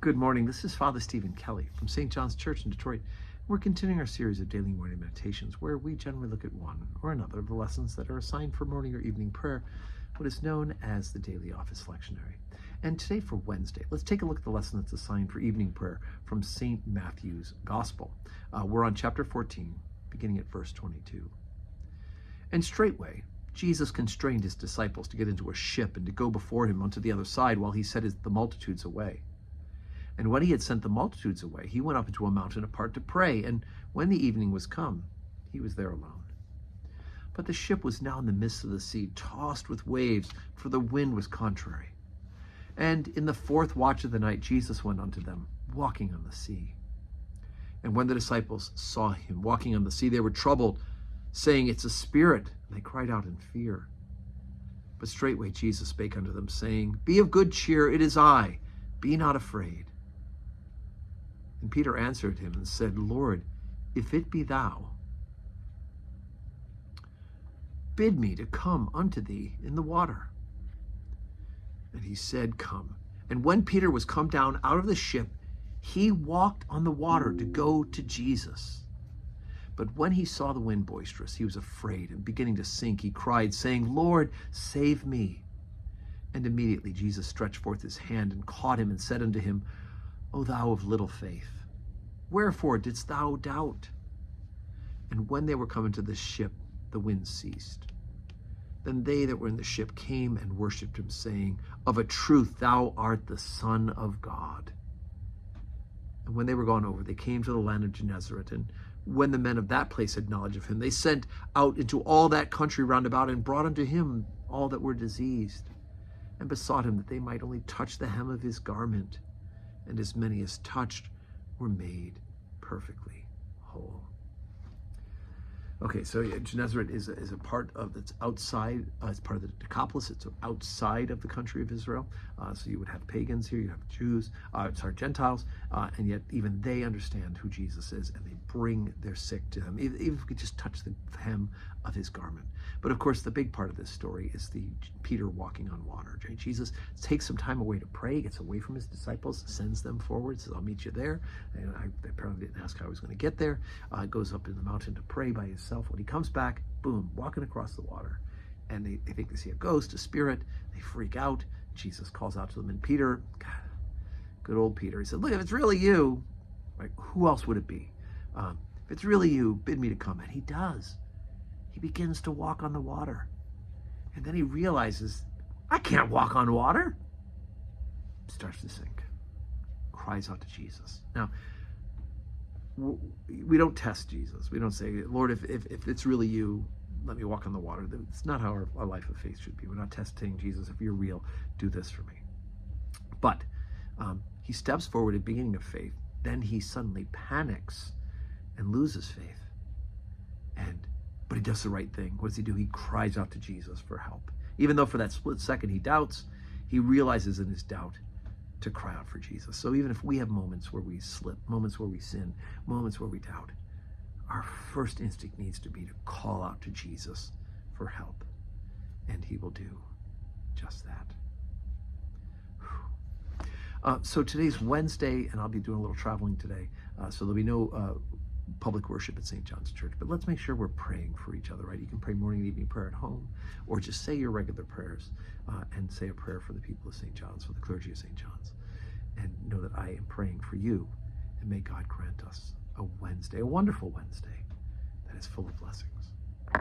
Good morning. This is Father Stephen Kelly from St. John's Church in Detroit. We're continuing our series of daily morning meditations where we generally look at one or another of the lessons that are assigned for morning or evening prayer, what is known as the daily office lectionary. And today for Wednesday, let's take a look at the lesson that's assigned for evening prayer from St. Matthew's Gospel. We're on chapter 14, beginning at verse 22. And straightway, Jesus constrained his disciples to get into a ship and to go before him unto the other side while he sent the multitudes away. And when he had sent the multitudes away, he went up into a mountain apart to pray. And when the evening was come, he was there alone. But the ship was now in the midst of the sea, tossed with waves, for the wind was contrary. And in the fourth watch of the night, Jesus went unto them, walking on the sea. And when the disciples saw him walking on the sea, they were troubled, saying, It's a spirit. And they cried out in fear. But straightway Jesus spake unto them, saying, Be of good cheer, it is I, be not afraid. And Peter answered him and said, Lord, if it be thou, bid me to come unto thee in the water. And he said, Come. And when Peter was come down out of the ship, he walked on the water to go to Jesus. But when he saw the wind boisterous, he was afraid, and beginning to sink, he cried, saying, Lord, save me. And immediately Jesus stretched forth his hand and caught him and said unto him, O thou of little faith, wherefore didst thou doubt? And when they were come into the ship, the wind ceased. Then they that were in the ship came and worshipped him, saying, Of a truth thou art the Son of God. And when they were gone over, they came to the land of Gennesaret. And when the men of that place had knowledge of him, they sent out into all that country round about, and brought unto him all that were diseased, and besought him that they might only touch the hem of his garment. And as many as touched were made perfectly whole. Okay, so Gennesaret is a part of that's outside. It's part of the Decapolis. It's outside of the country of Israel. So you would have pagans here. You have Jews. Gentiles, and yet even they understand who Jesus is, and they bring their sick to him, even if we could just touch the hem of his garment. But of course, the big part of this story is the Peter walking on water. Jesus takes some time away to pray, gets away from his disciples, sends them forward, says, I'll meet you there. And I apparently didn't ask how he was going to get there. Goes up in the mountain to pray by himself. When he comes back, boom, walking across the water. And they think they see a ghost, a spirit. They freak out. Jesus calls out to them. And Peter, God, good old Peter, he said, look, if it's really you, right, who else would it be? If it's really you, bid me to come. And he does. He begins to walk on the water. And then he realizes, I can't walk on water. Starts to sink. Cries out to Jesus. Now, we don't test Jesus. We don't say, Lord, if it's really you, let me walk on the water. It's not how our life of faith should be. We're not testing Jesus. If you're real, do this for me. But he steps forward at the beginning of faith. Then he suddenly panics and loses faith. But he does the right thing. What does he do? He cries out to Jesus for help. Even though for that split second he doubts, he realizes in his doubt to cry out for Jesus. So even if we have moments where we slip, moments where we sin, moments where we doubt, our first instinct needs to be to call out to Jesus for help. And he will do just that. So today's Wednesday, and I'll be doing a little traveling today. So there'll be no public worship at St. John's Church, but let's make sure we're praying for each other, right? You can pray morning and evening prayer at home, or just say your regular prayers and say a prayer for the people of St. John's, for the clergy of St. John's, and know that I am praying for you, and may God grant us a Wednesday, a wonderful Wednesday that is full of blessings.